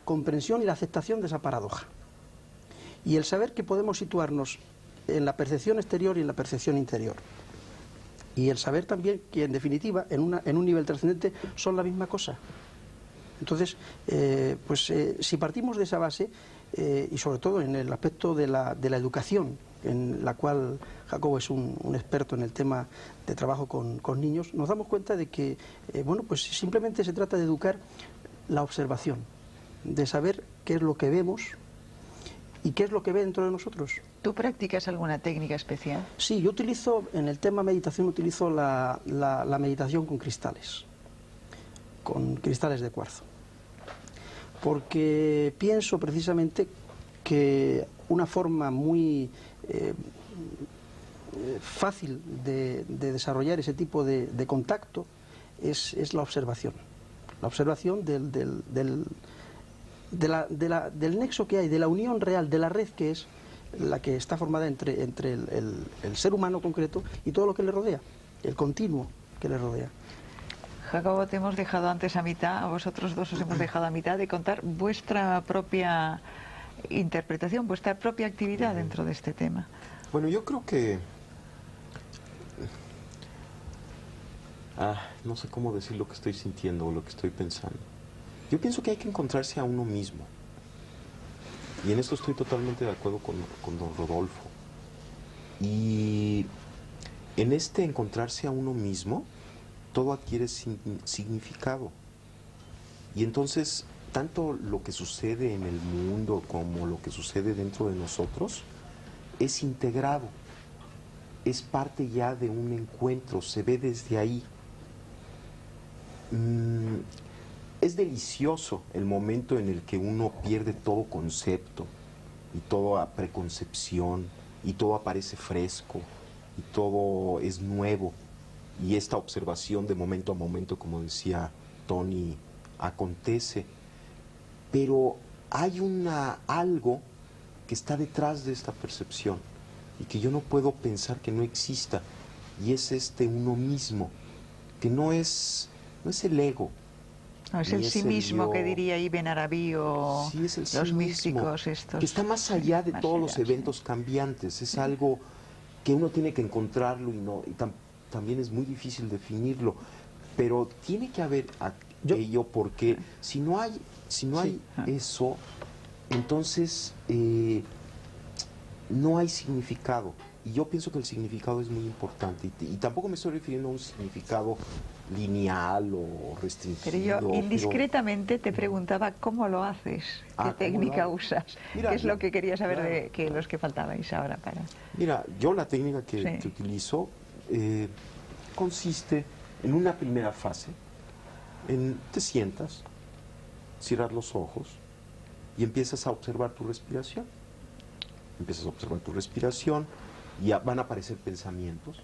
comprensión y la aceptación de esa paradoja. Y el saber que podemos situarnos en la percepción exterior y en la percepción interior. Y el saber también que, en definitiva, en un nivel trascendente son la misma cosa. Entonces, si partimos de esa base, y sobre todo en el aspecto de la educación, en la cual Jacobo es un experto en el tema de trabajo con niños, nos damos cuenta de que, pues simplemente se trata de educar la observación, de saber qué es lo que vemos y qué es lo que ve dentro de nosotros. ¿Tú practicas alguna técnica especial? Sí, yo utilizo, en el tema meditación, utilizo la meditación con cristales de cuarzo. Porque pienso precisamente que una forma muy fácil de desarrollar ese tipo de contacto es la observación. La observación del nexo que hay, de la unión real, de la red que es la que está formada entre el ser humano concreto y todo lo que le rodea, el continuo que le rodea. Jacobo, te hemos dejado antes a mitad, a vosotros dos os hemos dejado a mitad de contar vuestra propia interpretación, vuestra propia actividad dentro de este tema. Bueno, yo creo que... no sé cómo decir lo que estoy sintiendo o lo que estoy pensando. Yo pienso que hay que encontrarse a uno mismo. Y en esto estoy totalmente de acuerdo con don Rodolfo. Y en este encontrarse a uno mismo, todo adquiere significado. Y entonces, tanto lo que sucede en el mundo como lo que sucede dentro de nosotros es integrado, es parte ya de un encuentro, se ve desde ahí. Es delicioso el momento en el que uno pierde todo concepto y toda preconcepción y todo aparece fresco y todo es nuevo. Y esta observación de momento a momento, como decía Tony, acontece. Pero hay algo que está detrás de esta percepción y que yo no puedo pensar que no exista. Y es uno mismo, que no es el ego. No, es el sí mismo que diría Ibn Arabi o sí, es el los sí místicos mismo, estos. que está más allá de más todos allá, los eventos cambiantes. Es algo que uno tiene que encontrarlo y también es muy difícil definirlo, pero tiene que haber aquello, porque si no hay eso, entonces no hay significado. Y yo pienso que el significado es muy importante. Y tampoco me estoy refiriendo a un significado lineal o restringido. Pero yo indiscretamente te preguntaba cómo lo haces, qué técnica usas, Mira, qué es lo que quería saber claro, de que los que faltabais ahora para... Mira, yo la técnica que Sí. utilizo consiste en una primera fase, te sientas, cierras los ojos y empiezas a observar tu respiración. Empiezas a observar tu respiración y van a aparecer pensamientos,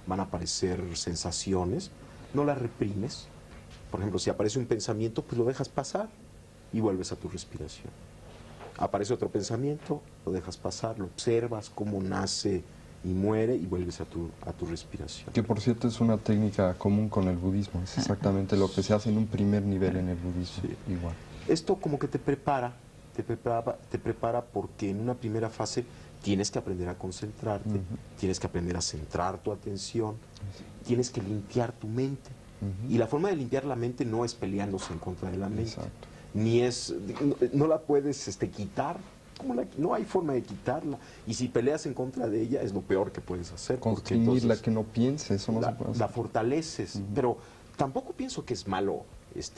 van a aparecer sensaciones, no las reprimes. Por ejemplo, si aparece un pensamiento, pues lo dejas pasar y vuelves a tu respiración. Aparece otro pensamiento, lo dejas pasar, lo observas cómo nace y muere y vuelves a tu respiración. Que por cierto es una técnica común con el budismo, es exactamente lo que se hace en un primer nivel en el budismo, Sí. igual. Esto como que te prepara porque en una primera fase tienes que aprender a concentrarte, tienes que aprender a centrar tu atención, tienes que limpiar tu mente. Y la forma de limpiar la mente no es peleándose en contra de la mente, Exacto. ni es, no la puedes quitar, no hay forma de quitarla. Y si peleas en contra de ella es lo peor que puedes hacer. Porque Constriñirla, entonces que no piense, eso no se puede la hacer. fortaleces, pero tampoco pienso que es malo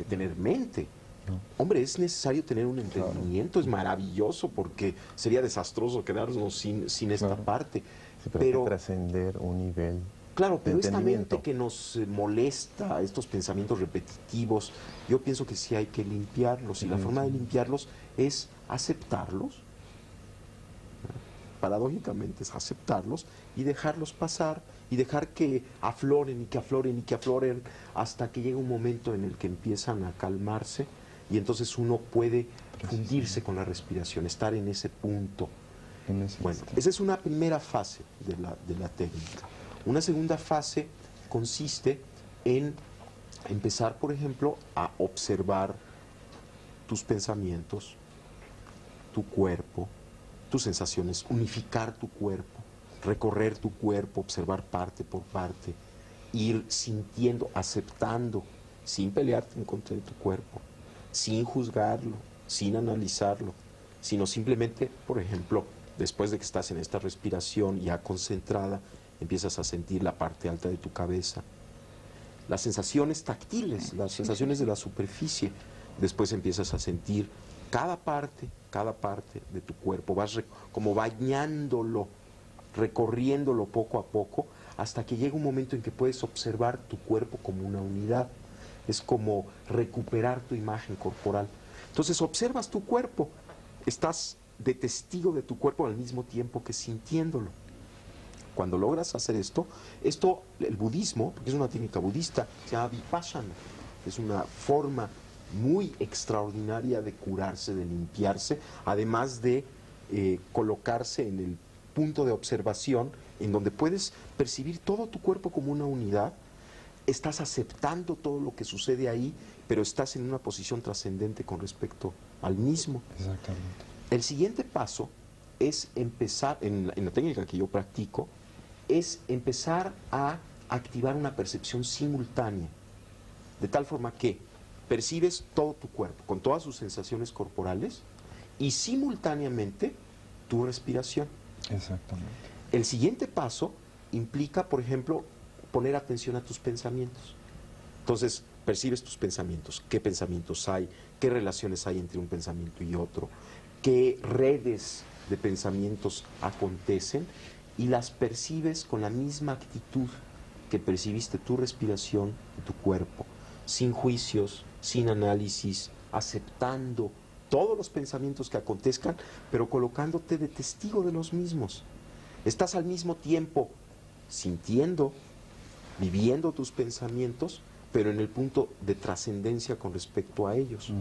tener mente. No. Hombre, es necesario tener un entendimiento, es maravilloso, porque sería desastroso quedarnos sin esta Claro. parte. Sí, pero hay que trascender un nivel Claro, de pero esta entendimiento. mente que nos molesta, estos pensamientos repetitivos, yo pienso que sí hay que limpiarlos, y la forma de limpiarlos es aceptarlos, paradójicamente es aceptarlos y dejarlos pasar y dejar que afloren y que afloren y que afloren hasta que llega un momento en el que empiezan a calmarse y entonces uno puede fundirse con la respiración, estar en ese punto. En ese Bueno, instante. esa es una primera fase de la técnica. Una segunda fase consiste en empezar, por ejemplo, a observar tus pensamientos, tu cuerpo, tus sensaciones, unificar tu cuerpo, recorrer tu cuerpo, observar parte por parte, ir sintiendo, aceptando, sin pelearte en contra de tu cuerpo, sin juzgarlo, sin analizarlo, sino simplemente, por ejemplo, después de que estás en esta respiración ya concentrada, empiezas a sentir la parte alta de tu cabeza, las sensaciones táctiles, las sensaciones de la superficie. Después empiezas a sentir cada parte de tu cuerpo, vas como bañándolo, recorriéndolo poco a poco, hasta que llega un momento en que puedes observar tu cuerpo como una unidad. Es como recuperar tu imagen corporal. Entonces observas tu cuerpo, estás de testigo de tu cuerpo al mismo tiempo que sintiéndolo. Cuando logras hacer esto, el budismo, porque es una técnica budista, se llama vipassana, es una forma muy extraordinaria de curarse, de limpiarse, además de colocarse en el punto de observación en donde puedes percibir todo tu cuerpo como una unidad, estás aceptando todo lo que sucede ahí, pero estás en una posición trascendente con respecto al mismo. Exactamente. El siguiente paso es empezar, en la técnica que yo practico, es empezar a activar una percepción simultánea, de tal forma que percibes todo tu cuerpo, con todas sus sensaciones corporales, y simultáneamente tu respiración. Exactamente. El siguiente paso implica, por ejemplo, poner atención a tus pensamientos. Entonces, percibes tus pensamientos, qué pensamientos hay, qué relaciones hay entre un pensamiento y otro, qué redes de pensamientos acontecen, y las percibes con la misma actitud que percibiste tu respiración y tu cuerpo, sin juicios, sin análisis, aceptando todos los pensamientos que acontezcan, pero colocándote de testigo de los mismos. Estás al mismo tiempo sintiendo, viviendo tus pensamientos, pero en el punto de trascendencia con respecto a ellos.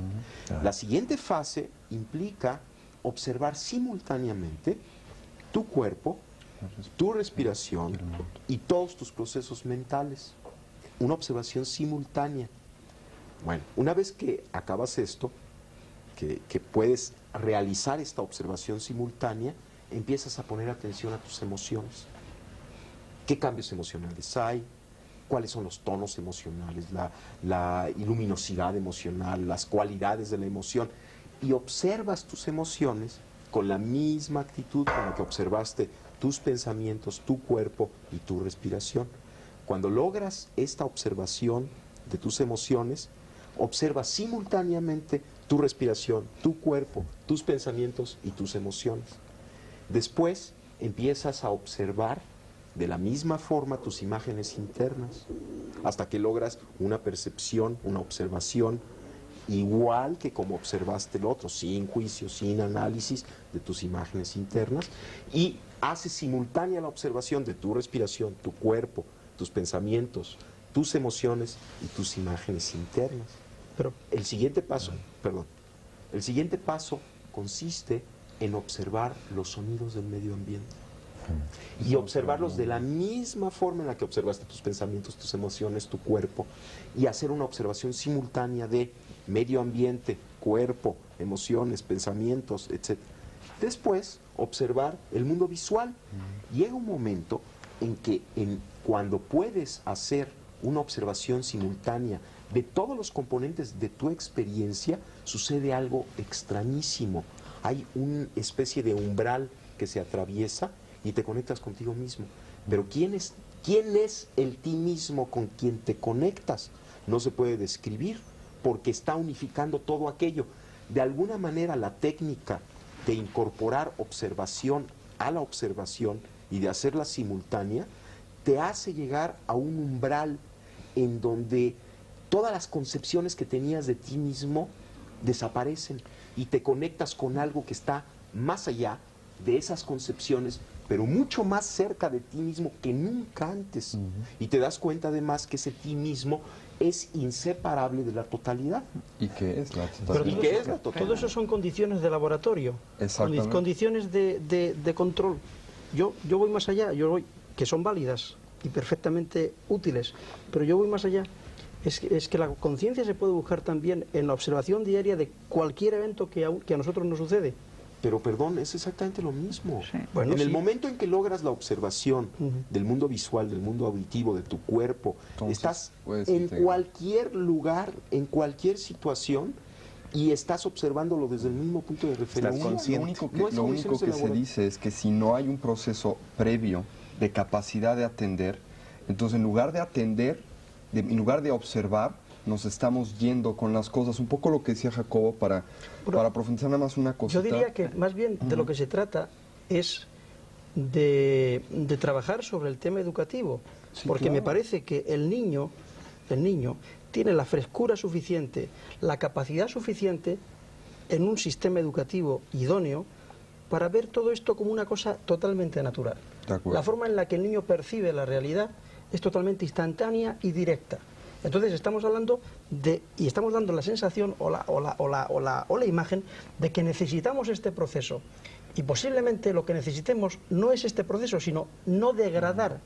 La siguiente fase implica observar simultáneamente tu cuerpo, tu respiración y todos tus procesos mentales. Una observación simultánea. Bueno, una vez que acabas esto, que puedes realizar esta observación simultánea, empiezas a poner atención a tus emociones. ¿Qué cambios emocionales hay? ¿Cuáles son los tonos emocionales, la luminosidad emocional, las cualidades de la emoción? Y observas tus emociones con la misma actitud con la que observaste tus pensamientos, tu cuerpo y tu respiración. Cuando logras esta observación de tus emociones, observa simultáneamente tu respiración, tu cuerpo, tus pensamientos y tus emociones. Después empiezas a observar de la misma forma tus imágenes internas, hasta que logras una percepción, una observación igual que como observaste el otro, sin juicio, sin análisis de tus imágenes internas, y haces simultánea la observación de tu respiración, tu cuerpo, tus pensamientos, tus emociones y tus imágenes internas. Pero El siguiente paso consiste en observar los sonidos del medio ambiente y observarlos de la misma forma en la que observaste tus pensamientos, tus emociones, tu cuerpo, y hacer una observación simultánea de medio ambiente, cuerpo, emociones, pensamientos, etc. Después, observar el mundo visual. Llega un momento en que cuando puedes hacer una observación simultánea de todos los componentes de tu experiencia, sucede algo extrañísimo. Hay una especie de umbral que se atraviesa y te conectas contigo mismo. Pero ¿quién es el ti mismo con quien te conectas? No se puede describir, porque está unificando todo aquello. De alguna manera, la técnica de incorporar observación a la observación y de hacerla simultánea te hace llegar a un umbral en donde todas las concepciones que tenías de ti mismo desaparecen y te conectas con algo que está más allá de esas concepciones, pero mucho más cerca de ti mismo que nunca antes. Y te das cuenta además que ese ti mismo es inseparable de la totalidad. ¿Y qué es la Pero totalidad? ¿Y qué es la totalidad? todo eso son condiciones de laboratorio, Exactamente. condiciones de control. Yo voy más allá, que son válidas y perfectamente útiles, pero yo voy más allá. Es que la conciencia se puede buscar también en la observación diaria de cualquier evento que a nosotros nos sucede. Pero perdón, es exactamente lo mismo. Sí. Bueno, en el sí. momento en que logras la observación del mundo visual, del mundo auditivo, de tu cuerpo, Entonces, estás puedes en integrar. cualquier lugar, en cualquier situación, y estás observándolo desde el mismo punto de referencia. consciente. Lo único que se dice es que si no hay un proceso previo de capacidad de atender, entonces en lugar de atender, en lugar de observar, nos estamos yendo con las cosas. Un poco lo que decía Jacobo para profundizar nada más una cosita. Yo diría que más bien de lo que se trata es de trabajar sobre el tema educativo, Sí, porque claro. me parece que el niño tiene la frescura suficiente, la capacidad suficiente en un sistema educativo idóneo para ver todo esto como una cosa totalmente natural. De acuerdo. La forma en la que el niño percibe la realidad es totalmente instantánea y directa. Entonces estamos hablando y estamos dando la sensación o la imagen de que necesitamos este proceso. Y posiblemente lo que necesitemos no es este proceso, sino no degradar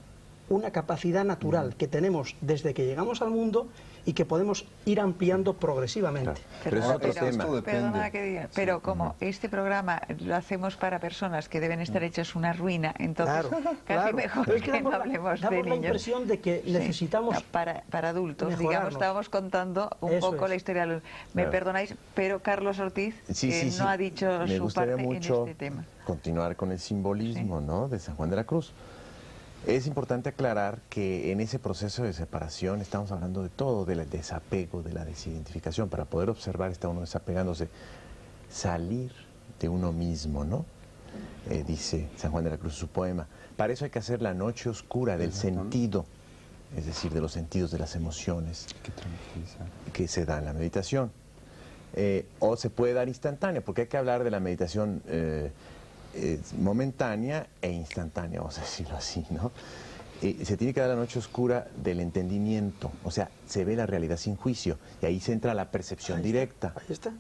una capacidad natural que tenemos desde que llegamos al mundo y que podemos ir ampliando progresivamente. Pero es otro tema. Esto depende. Perdona que diga, pero como este programa lo hacemos para personas que deben estar hechas una ruina, entonces casi mejor Pero es que no damos hablemos damos de la niños. impresión de que Sí. necesitamos No, para adultos, digamos, mejorarnos. estábamos contando un Eso poco es. la historia. Me Claro. perdonáis, pero Carlos Ortiz no ha dicho Me su gustaría parte mucho en este tema. continuar con el simbolismo, ¿no?, de San Juan de la Cruz. Es importante aclarar que en ese proceso de separación estamos hablando de todo, del desapego, de la desidentificación. Para poder observar está uno desapegándose, salir de uno mismo, ¿no? Dice San Juan de la Cruz en su poema. Para eso hay que hacer la noche oscura del sentido, es decir, de los sentidos, de las emociones Qué tranquiliza. que se da en la meditación. O se puede dar instantánea, porque hay que hablar de la meditación momentánea e instantánea, vamos a decirlo así, ¿no? Se tiene que dar la noche oscura del entendimiento, o sea, se ve la realidad sin juicio, y ahí se entra la percepción directa. Ahí está.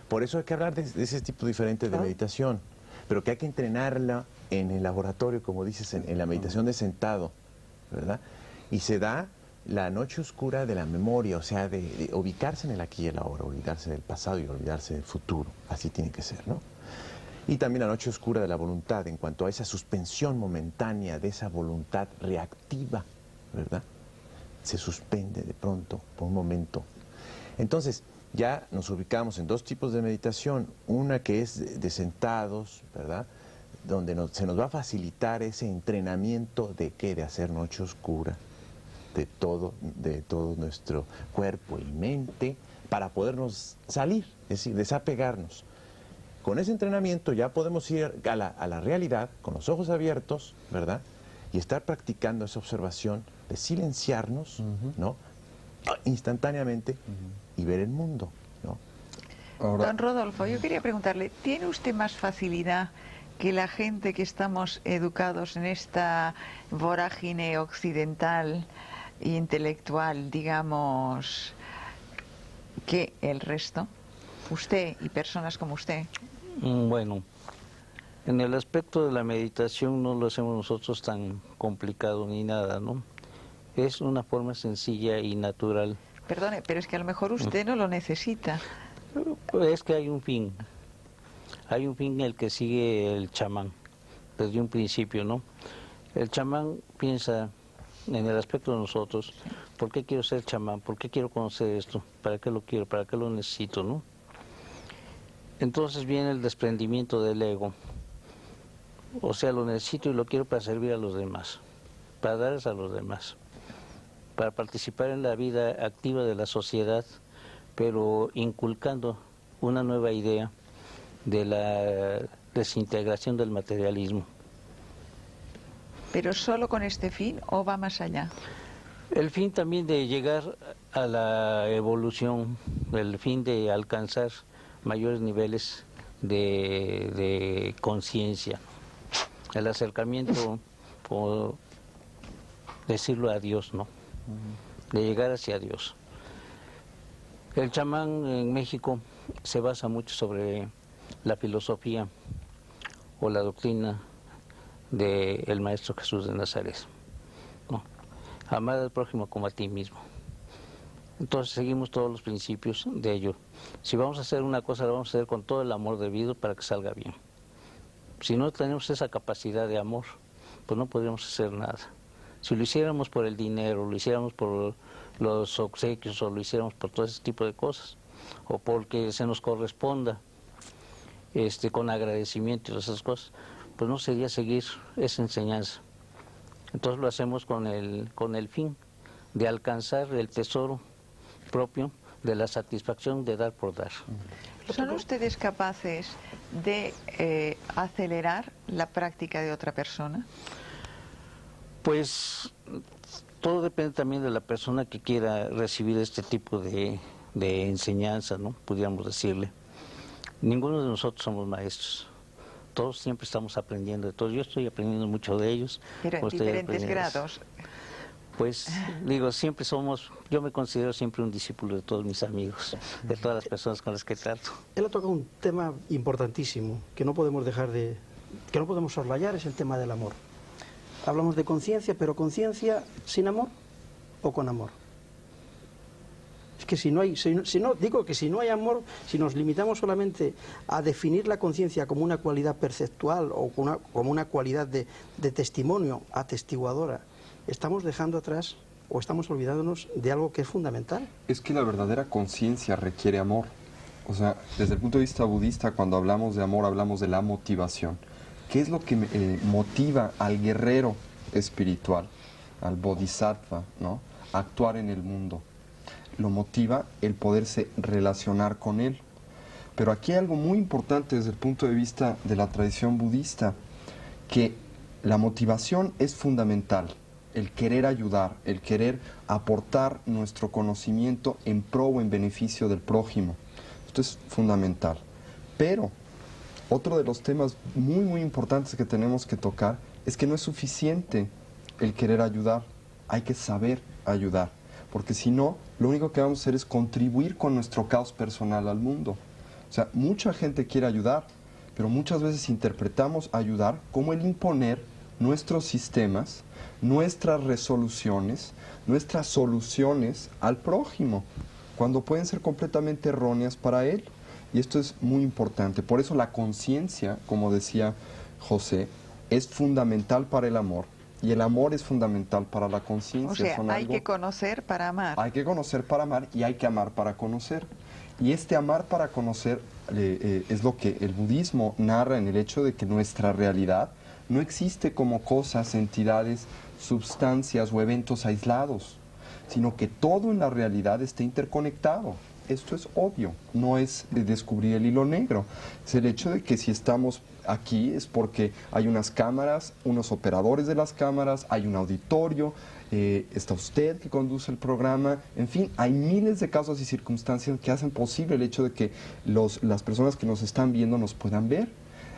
Por eso hay que hablar de ese tipo diferente de Claro. meditación, pero que hay que entrenarla en el laboratorio, como dices, en la meditación de sentado, ¿verdad? Y se da la noche oscura de la memoria, o sea, de ubicarse en el aquí y el ahora, olvidarse del pasado y olvidarse del futuro, así tiene que ser, ¿no? Y también la noche oscura de la voluntad, en cuanto a esa suspensión momentánea de esa voluntad reactiva, ¿verdad? Se suspende de pronto, por un momento. Entonces, ya nos ubicamos en dos tipos de meditación, una que es de sentados, ¿verdad? donde se nos va a facilitar ese entrenamiento de qué, de hacer noche oscura, de todo nuestro cuerpo y mente, para podernos salir, es decir, desapegarnos. Con ese entrenamiento ya podemos ir a la realidad con los ojos abiertos, ¿verdad? Y estar practicando esa observación de silenciarnos, ¿no? Instantáneamente y ver el mundo, ¿no? Ahora, Don Rodolfo, yo quería preguntarle, ¿tiene usted más facilidad que la gente que estamos educados en esta vorágine occidental e intelectual, digamos, que el resto? Usted y personas como usted. Bueno, en el aspecto de la meditación no lo hacemos nosotros tan complicado ni nada, ¿no? Es una forma sencilla y natural. Perdone, pero es que a lo mejor usted no lo necesita. Es que hay un fin en el que sigue el chamán, desde un principio, ¿no? El chamán piensa en el aspecto de nosotros, ¿por qué quiero ser chamán? ¿Por qué quiero conocer esto? ¿Para qué lo quiero? ¿Para qué lo necesito, no? Entonces viene el desprendimiento del ego, o sea, lo necesito y lo quiero para servir a los demás, para darles a los demás, para participar en la vida activa de la sociedad, pero inculcando una nueva idea de la desintegración del materialismo. ¿Pero solo con este fin o va más allá? El fin también de llegar a la evolución, el fin de alcanzar mayores niveles de conciencia, el acercamiento, por decirlo, a Dios, ¿no? De llegar hacia Dios. El chamán en México se basa mucho sobre la filosofía o la doctrina del Maestro Jesús de Nazaret, ¿no? Amar al prójimo como a ti mismo. Entonces seguimos todos los principios de ello. Si vamos a hacer una cosa, la vamos a hacer con todo el amor debido para que salga bien. Si no tenemos esa capacidad de amor, pues no podríamos hacer nada. Si lo hiciéramos por el dinero, lo hiciéramos por los obsequios, o lo hiciéramos por todo ese tipo de cosas, o porque se nos corresponda con agradecimiento y todas esas cosas, pues no sería seguir esa enseñanza. Entonces lo hacemos con el fin de alcanzar el tesoro propio de la satisfacción de dar por dar. ¿Son ustedes capaces de acelerar la práctica de otra persona? Pues todo depende también de la persona que quiera recibir este tipo de enseñanza, ¿no? Pudiéramos decirle. Ninguno de nosotros somos maestros. Todos siempre estamos aprendiendo de todos. Yo estoy aprendiendo mucho de ellos. Pero en diferentes grados. Pues digo, siempre yo me considero siempre un discípulo de todos mis amigos, de todas las personas con las que trato. Él ha tocado un tema importantísimo que no podemos que no podemos soslayar, es el tema del amor. Hablamos de conciencia, pero conciencia sin amor o con amor. Es que si no hay amor, si nos limitamos solamente a definir la conciencia como una cualidad perceptual o como una cualidad de testimonio atestiguadora, estamos dejando atrás o estamos olvidándonos de algo que es fundamental. es que la verdadera conciencia requiere amor. O sea, desde el punto de vista budista, cuando hablamos de amor, hablamos de la motivación. ¿Qué es lo que motiva al guerrero espiritual, al bodhisattva, ¿no?, a actuar en el mundo? Lo motiva el poderse relacionar con él. Pero aquí hay algo muy importante desde el punto de vista de la tradición budista, que la motivación es fundamental, el querer ayudar, el querer aportar nuestro conocimiento en pro o en beneficio del prójimo. Esto es fundamental. Pero otro de los temas muy, muy importantes que tenemos que tocar es que no es suficiente el querer ayudar, hay que saber ayudar, porque si no, lo único que vamos a hacer es contribuir con nuestro caos personal al mundo. O sea, mucha gente quiere ayudar, pero muchas veces interpretamos ayudar como el imponer nuestros sistemas, nuestras resoluciones, nuestras soluciones al prójimo, cuando pueden ser completamente erróneas para él. Y esto es muy importante. Por eso la conciencia, como decía José, es fundamental para el amor. Y el amor es fundamental para la conciencia. O sea, hay que conocer para amar. Hay que conocer para amar y hay que amar para conocer. Y este amar para conocer es lo que el budismo narra en el hecho de que nuestra realidad no existe como cosas, entidades, sustancias o eventos aislados, sino que todo en la realidad está interconectado. Esto es obvio, no es descubrir el hilo negro, es el hecho de que si estamos aquí es porque hay unas cámaras, unos operadores de las cámaras, hay un auditorio, está usted que conduce el programa, en fin, hay miles de casos y circunstancias que hacen posible el hecho de que las personas que nos están viendo nos puedan ver.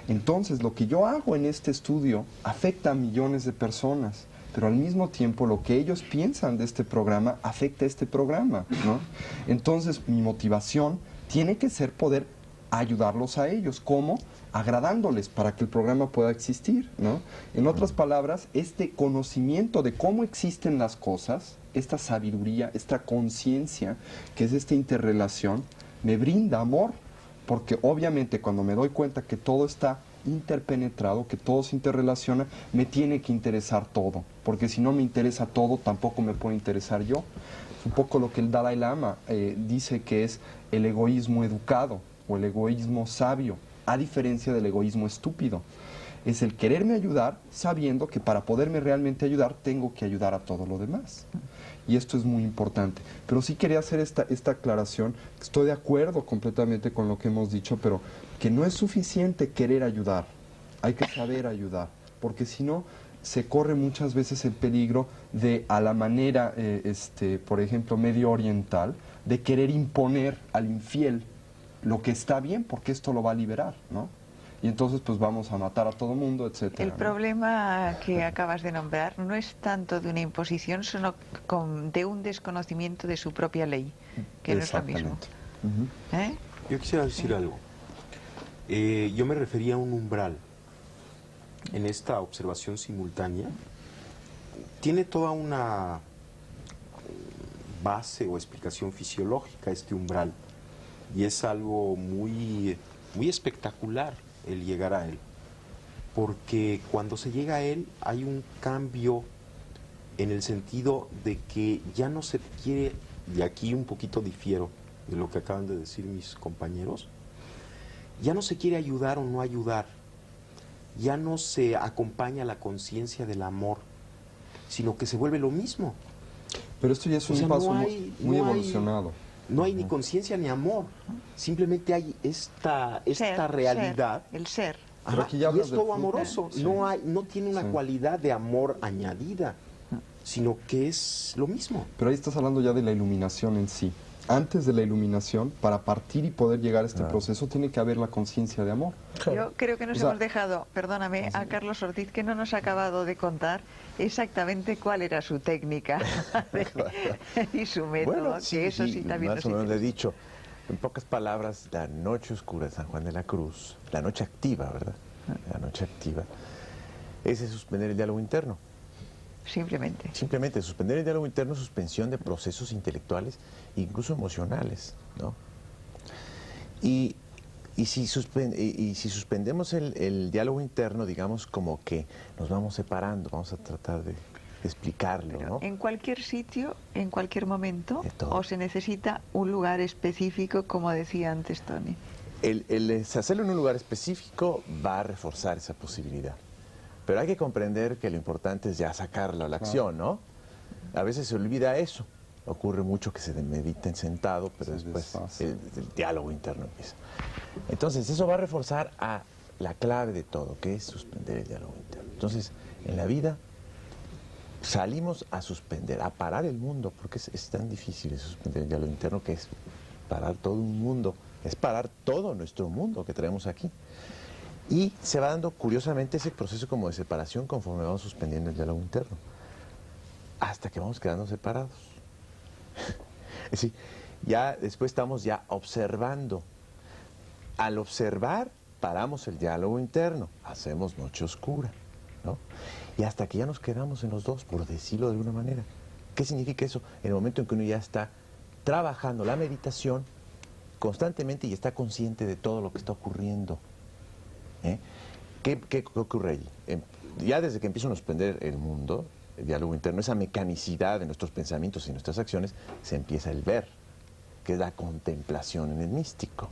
Entonces, lo que yo hago en este estudio afecta a millones de personas, pero al mismo tiempo lo que ellos piensan de este programa afecta a este programa, ¿no? Entonces, mi motivación tiene que ser poder ayudarlos a ellos. ¿Cómo? Agradándoles para que el programa pueda existir, ¿no? En otras palabras, este conocimiento de cómo existen las cosas, esta sabiduría, esta conciencia, que es esta interrelación, me brinda amor, porque obviamente cuando me doy cuenta que todo está interpenetrado, que todo se interrelaciona, me tiene que interesar todo, porque si no me interesa todo, tampoco me puede interesar yo. Es un poco lo que el Dalai Lama dice que es el egoísmo educado o el egoísmo sabio, a diferencia del egoísmo estúpido. Es el quererme ayudar sabiendo que para poderme realmente ayudar tengo que ayudar a todo lo demás. Y esto es muy importante. Pero sí quería hacer esta aclaración. Estoy de acuerdo completamente con lo que hemos dicho, pero que no es suficiente querer ayudar. Hay que saber ayudar, porque si no se corre muchas veces el peligro de, a la manera, por ejemplo, medio oriental, de querer imponer al infiel lo que está bien, porque esto lo va a liberar, ¿no? Y entonces pues vamos a matar a todo mundo, etcétera. El problema que acabas de nombrar no es tanto de una imposición, sino de un desconocimiento de su propia ley, que no es lo mismo. ¿Eh? Yo quisiera decir algo. Yo me refería a un umbral. En esta observación simultánea tiene toda una base o explicación fisiológica este umbral, y es algo muy espectacular el llegar a él, porque cuando se llega a él hay un cambio en el sentido de que ya no se quiere, y aquí un poquito difiero de lo que acaban de decir mis compañeros, ya no se quiere ayudar o no ayudar, ya no se acompaña la conciencia del amor, sino que se vuelve lo mismo. Pero esto ya es un paso muy evolucionado. No hay ni conciencia ni amor, simplemente hay esta realidad. El ser. Pero aquí ya y hablas es de todo fútbol. amoroso, Sí. no tiene una cualidad de amor añadida, sino que es lo mismo. Pero ahí estás hablando ya de la iluminación en sí. Antes de la iluminación, para partir y poder llegar a este proceso, tiene que haber la conciencia de amor. Yo creo que nos hemos dejado, perdóname, a Carlos Ortiz, que no nos ha acabado de contar exactamente cuál era su técnica y su método, que eso sí también más nos o menos le he interesa. dicho, en pocas palabras, la noche oscura de San Juan de la Cruz, la noche activa, ¿verdad? La noche activa, es suspender el diálogo interno. Simplemente suspender el diálogo interno, suspensión de procesos intelectuales, incluso emocionales, ¿no? Y si suspendemos el diálogo interno, digamos como que nos vamos separando, vamos a tratar de explicarlo, ¿no? En cualquier sitio, en cualquier momento, De todo. o se necesita un lugar específico, como decía antes Tony. El hacerlo en un lugar específico va a reforzar esa posibilidad. Pero hay que comprender que lo importante es ya sacarlo a la acción, ¿no? A veces se olvida eso. Ocurre mucho que se mediten sentado, pero después el diálogo interno empieza. Entonces, eso va a reforzar a la clave de todo, que es suspender el diálogo interno. Entonces, en la vida salimos a suspender, a parar el mundo, porque es tan difícil suspender el diálogo interno, que es parar todo un mundo, es parar todo nuestro mundo que traemos aquí. Y se va dando, curiosamente, ese proceso como de separación conforme vamos suspendiendo el diálogo interno, hasta que vamos quedando separados. Es decir, ya después estamos ya observando. Al observar, paramos el diálogo interno, hacemos noche oscura, ¿no? Y hasta que ya nos quedamos en los dos, por decirlo de alguna manera. ¿Qué significa eso? En el momento en que uno ya está trabajando la meditación constantemente y está consciente de todo lo que está ocurriendo. ¿Qué ocurre allí? Ya desde que empiezo a suspender el mundo, el diálogo interno, esa mecanicidad de nuestros pensamientos y nuestras acciones, se empieza el ver. que es la contemplación en el místico.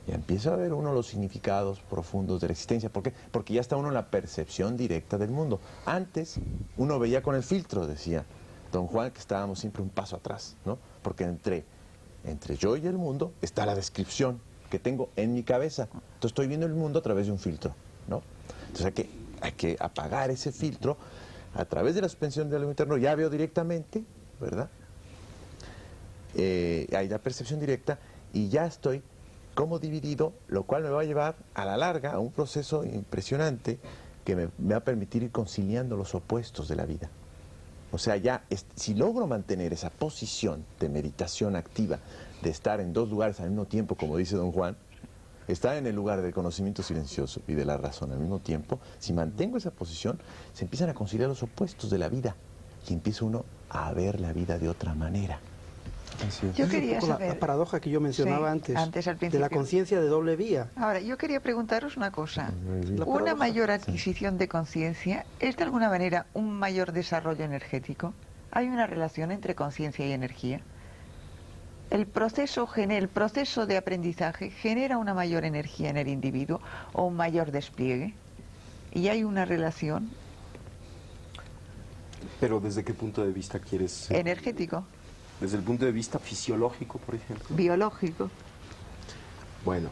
Y empieza a ver uno los significados profundos de la existencia. ¿Por qué? Porque ya está uno en la percepción directa del mundo. Antes uno veía con el filtro, decía don Juan, que estábamos siempre un paso atrás, ¿no? Porque entre yo y el mundo está la descripción que tengo en mi cabeza. Entonces estoy viendo el mundo a través de un filtro, ¿no? Entonces hay que apagar ese filtro a través de la suspensión del diálogo interno. Ya veo directamente, ¿verdad? Hay la percepción directa y ya estoy como dividido, lo cual me va a llevar a la larga a un proceso impresionante que me va a permitir ir conciliando los opuestos de la vida. O sea, si logro mantener esa posición de meditación activa, de estar en dos lugares al mismo tiempo, como dice don Juan, estar en el lugar del conocimiento silencioso y de la razón al mismo tiempo, si mantengo esa posición, se empiezan a conciliar los opuestos de la vida y empieza uno a ver la vida de otra manera. Así es. Yo Esa es quería un poco saber... la paradoja que yo mencionaba Sí, antes al de la principio. conciencia de doble vía. Ahora, yo quería preguntaros una cosa. La ¿Una paradoja. mayor adquisición de conciencia es de alguna manera un mayor desarrollo energético? ¿Hay una relación entre conciencia y energía? ¿El proceso de aprendizaje genera una mayor energía en el individuo o un mayor despliegue? ¿Y hay una relación Pero ¿desde qué punto de vista quieres? energético, Desde el punto de vista fisiológico, por ejemplo. biológico? Bueno,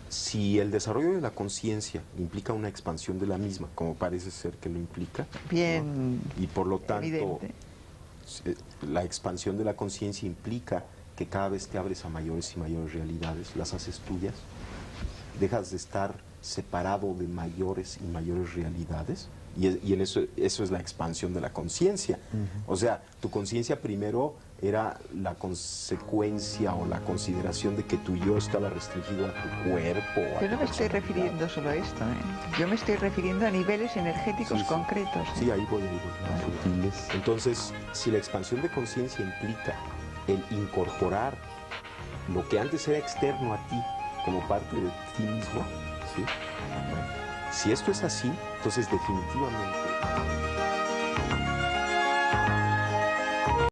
si el desarrollo de la conciencia implica una expansión de la misma, como parece ser que lo implica, Bien, ¿no? Y por lo tanto, evidente. la expansión de la conciencia implica que cada vez te abres a mayores y mayores realidades, las haces tuyas, dejas de estar separado de mayores y mayores realidades, y en eso es la expansión de la conciencia. O sea, tu conciencia primero era la consecuencia o la consideración de que tu yo estaba restringido a tu cuerpo. a Yo tu no me estoy personalidad. refiriendo solo a esto, ¿eh? Yo me estoy refiriendo a niveles energéticos Sí, sí. concretos. Sí, ahí voy. Sutiles. Entonces, si la expansión de conciencia implica el incorporar lo que antes era externo a ti como parte de ti mismo, ¿sí? Si esto es así, entonces definitivamente